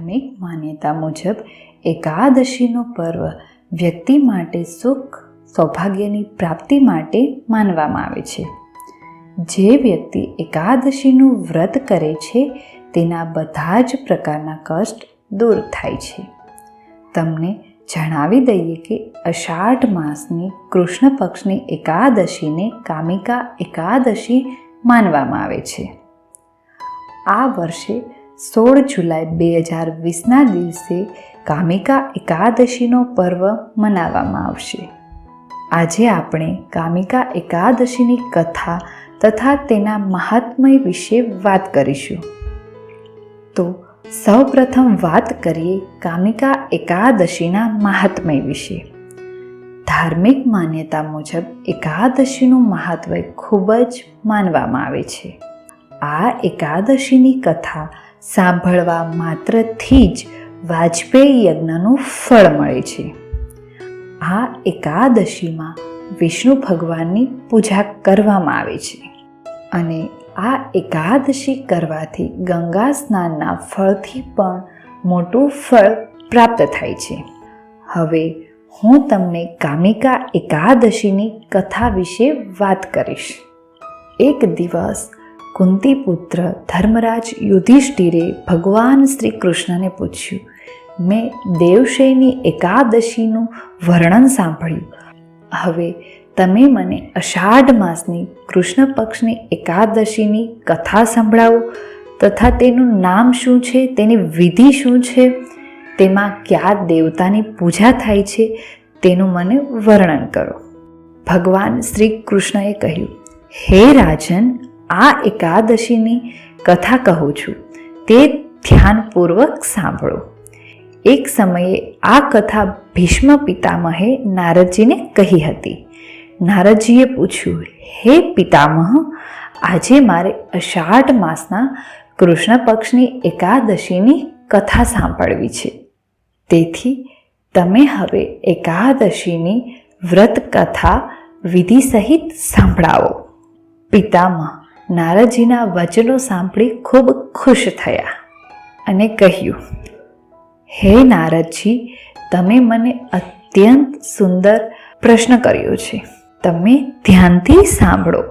ધાર્મિક માન્યતા મુજબ એકાદશીનો પર્વ વ્યક્તિ માટે સુખ સૌભાગ્યની પ્રાપ્તિ માટે માનવામાં આવે છે. જે વ્યક્તિ એકાદશીનું વ્રત કરે છે તેના બધા જ પ્રકારના કષ્ટ દૂર થાય છે. તમને જણાવી દઈએ કે અષાઢ માસની કૃષ્ણ પક્ષની એકાદશીને કામિકા એકાદશી માનવામાં આવે છે. આ વર્ષે 16 જુલાઈ 2020ના દિવસે કામિકા એકાદશીનો પર્વ મનાવવામાં આવશે. આજે આપણે કામિકા એકાદશીની કથા તથા તેના મહાત્મ્ય વિશે વાત કરીશું. તો સૌપ્રથમ વાત કરીએ કામિકા એકાદશીના મહાત્મ્ય વિશે. ધાર્મિક માન્યતા મુજબ એકાદશીનું મહાત્મ્ય ખૂબ જ માનવામાં આવે છે. આ એકાદશીની કથા સાંભળવા માત્રથી જ વાજપેયી યજ્ઞનું ફળ મળે છે. આ એકાદશીમાં વિષ્ણુ ભગવાનની પૂજા કરવામાં આવે છે અને આ એકાદશી કરવાથી ગંગા સ્નાનના ફળથી પણ મોટું ફળ પ્રાપ્ત થાય છે. હવે હું તમને કામિકા એકાદશીની કથા વિશે વાત કરીશ. એક દિવસ કુંતી પુત્ર ધર્મરાજ યુધિષ્ઠિરે ભગવાન શ્રી કૃષ્ણને પૂછ્યું, મેં દેવશયની એકાદશીનું વર્ણન સાંભળ્યું. હવે તમે મને અષાઢ માસની કૃષ્ણ પક્ષની એકાદશીની કથા સંભળાવો તથા તેનું નામ શું છે, તેની વિધિ શું છે, તેમાં કયા દેવતાની પૂજા થાય છે તેનું મને વર્ણન કરો. ભગવાન શ્રી કૃષ્ણએ કહ્યું, હે રાજન, આ એકાદશીની કથા કહું છું, તે ધ્યાનપૂર્વક સાંભળો. એક સમયે આ કથા ભીષ્મ પિતામહે નારદજીને કહી હતી. નારદજીએ પૂછ્યું, હે પિતામહ, આજે મારે અષાઢ માસના કૃષ્ણ પક્ષની એકાદશીની કથા સાંભળવી છે. તેથી તમે હવે એકાદશીની વ્રત કથા વિધિ સહિત સંભળાવો. પિતામહ નારદજીના વચનો સાંભળી ખૂબ ખુશ થયા અને કહ્યું, હે નારદજી, તમે મને અત્યંત સુંદર પ્રશ્ન કર્યો છે. તમે ધ્યાનથી સાંભળો.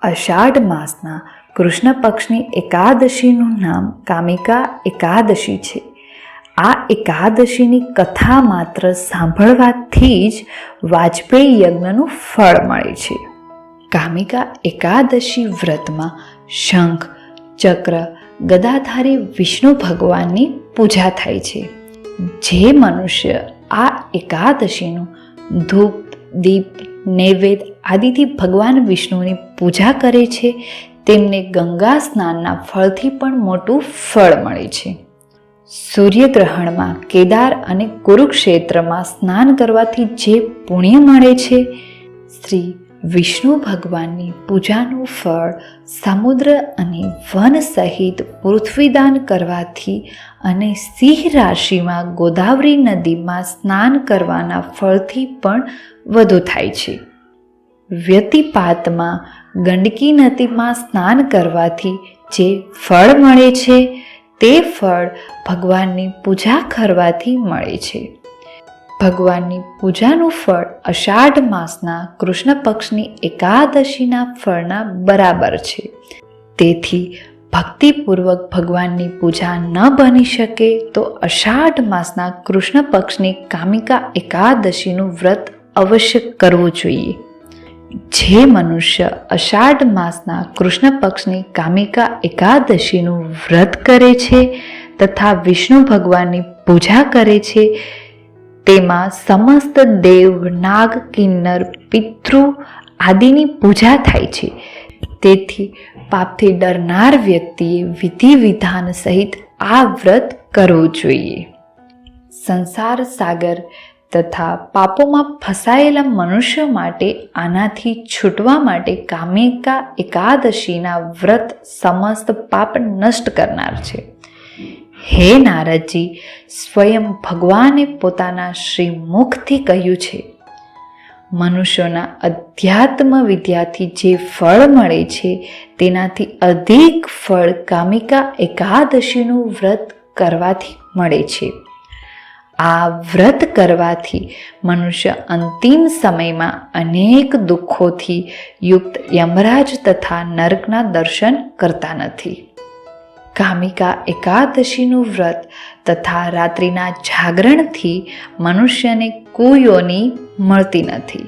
અષાઢ માસના કૃષ્ણ પક્ષની એકાદશીનું નામ કામિકા એકાદશી છે. આ એકાદશીની કથા માત્ર સાંભળવાથી જ વાજપેયી યજ્ઞનું ફળ મળે છે. કામિકા એકાદશી વ્રતમાં શંખ, ચક્ર, ગદાધારી વિષ્ણુ ભગવાનની પૂજા થાય છે. જે મનુષ્ય આ એકાદશીનું ધૂપ, દીપ, નૈવેદ્ય આદિથી ભગવાન વિષ્ણુની પૂજા કરે છે તેમને ગંગા સ્નાનના ફળથી પણ મોટું ફળ મળે છે. સૂર્યગ્રહણમાં કેદાર અને કુરુક્ષેત્રમાં સ્નાન કરવાથી જે પુણ્ય મળે છે, શ્રી વિષ્ણુ ભગવાનની પૂજાનું ફળ સમુદ્ર અને વન સહિત પૃથ્વીદાન કરવાથી અને સિંહ રાશિમાં ગોદાવરી નદીમાં સ્નાન કરવાના ફળથી પણ વધુ થાય છે. વ્યતિપાતમાં ગંડકી નદીમાં સ્નાન કરવાથી જે ફળ મળે છે તે ફળ ભગવાનની પૂજા કરવાથી મળે છે. ભગવાનની પૂજાનું ફળ અષાઢ માસના કૃષ્ણ પક્ષની એકાદશીના ફળના બરાબર છે. તેથી ભક્તિપૂર્વક ભગવાનની પૂજા ન બની શકે તો અષાઢ માસના કૃષ્ણ પક્ષની કામિકા એકાદશીનું વ્રત અવશ્ય કરવું જોઈએ. જે મનુષ્ય અષાઢ માસના કૃષ્ણ પક્ષની કામિકા એકાદશીનું વ્રત કરે છે તથા વિષ્ણુ ભગવાનની પૂજા કરે છે તેમાં સમસ્ત દેવ, નાગ, કિન્નર, પિતૃ આદિની પૂજા થાય છે. તેથી પાપથી ડરનાર વ્યક્તિએ વિધિ વિધાન સહિત આ વ્રત કરવું જોઈએ. સંસાર સાગર તથા પાપોમાં ફસાયેલા મનુષ્યો માટે આનાથી છૂટવા માટે કામિકા એકાદશીના વ્રત સમસ્ત પાપ નષ્ટ કરનાર છે. હે નારદજી, સ્વયં ભગવાને પોતાના શ્રી મુખથી કહ્યું છે, મનુષ્યોના અધ્યાત્મ વિદ્યાથી જે ફળ મળે છે તેનાથી અધિક ફળ કામિકા એકાદશીનું વ્રત કરવાથી મળે છે. આ વ્રત કરવાથી મનુષ્ય અંતિમ સમયમાં અનેક દુઃખોથી યુક્ત યમરાજ તથા નરકના દર્શન કરતા નથી. કામિકા એકાદશીનું વ્રત તથા રાત્રિના જાગરણથી મનુષ્યને કુયોની મળતી નથી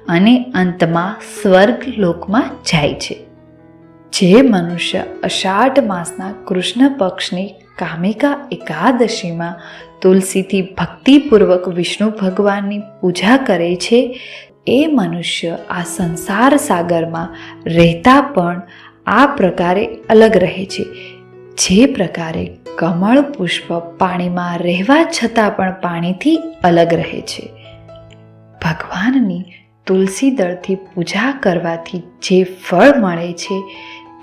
અને અંતમાં સ્વર્ગ લોકમાં જાય છે. જે મનુષ્ય અષાઢ માસના કૃષ્ણ પક્ષની કામિકા એકાદશીમાં તુલસીથી ભક્તિપૂર્વક વિષ્ણુ ભગવાનની પૂજા કરે છે, એ મનુષ્ય આ સંસાર સાગરમાં રહેતા પણ આ પ્રકારે અલગ રહે છે. જે પ્રકારે કમળ પુષ્પ પાણીમાં રહેવા છતાં પણ પાણીથી અલગ રહે છે. ભગવાનની તુલસી દળથી પૂજા કરવાથી જે ફળ મળે છે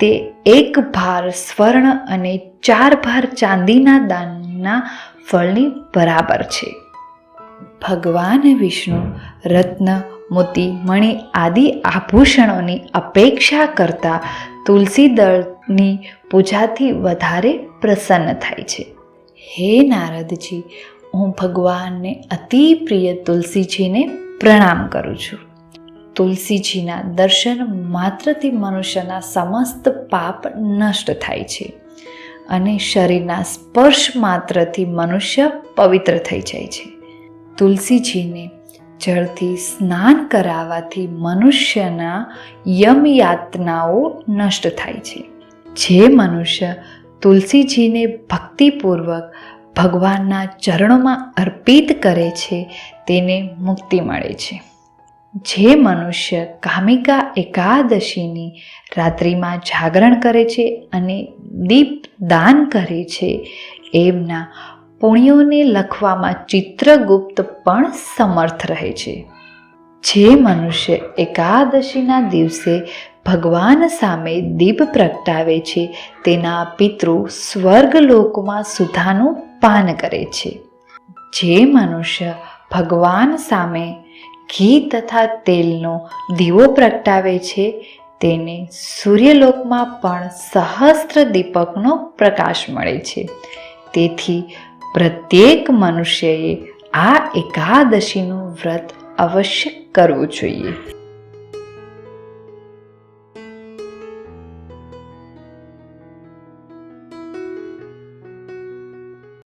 તે 1 ભાર સ્વર્ણ અને 4 ભાર ચાંદીના દાનના ફળની બરાબર છે. ભગવાન વિષ્ણુ રત્ન મોતી મણિ આદિ આભૂષણોની અપેક્ષા કરતાં તુલસી દળની પૂજાથી વધારે પ્રસન્ન થાય છે. હે નારદજી, હું ભગવાનને અતિ પ્રિય તુલસીજીને પ્રણામ કરું છું. તુલસીજીના દર્શન માત્રથી મનુષ્યના સમસ્ત પાપ નષ્ટ થાય છે અને શરીરના સ્પર્શ માત્રથી મનુષ્ય પવિત્ર થઈ જાય છે. તુલસીજીને જળથી સ્નાન કરાવવાથી મનુષ્યના યમયાતનાઓ નષ્ટ થાય છે. જે મનુષ્ય તુલસીજીને ભક્તિપૂર્વક ભગવાનના ચરણોમાં અર્પિત કરે છે તેને મુક્તિ મળે છે. જે મનુષ્ય કામિકા એકાદશીની રાત્રિમાં જાગરણ કરે છે અને દીપ દાન કરે છે, એમના પુણ્યોને લખવામાં ચિત્રગુપ્ત પણ સમર્થ રહે છે. જે મનુષ્ય એકાદશીના દિવસે ભગવાન સામે દીપ પ્રગટાવે છે, તેના પિતૃ સ્વર્ગલોકમાં સુધાનું પાન કરે છે. જે મનુષ્ય ભગવાન સામે ઘી તથા તેલનો દીવો પ્રગટાવે છે, તેને સૂર્યલોકમાં પણ સહસ્ત્ર દીપકનો પ્રકાશ મળે છે. તેથી પ્રત્યેક મનુષ્યએ આ એકાદશીનું વ્રત અવશ્ય કરવું જોઈએ.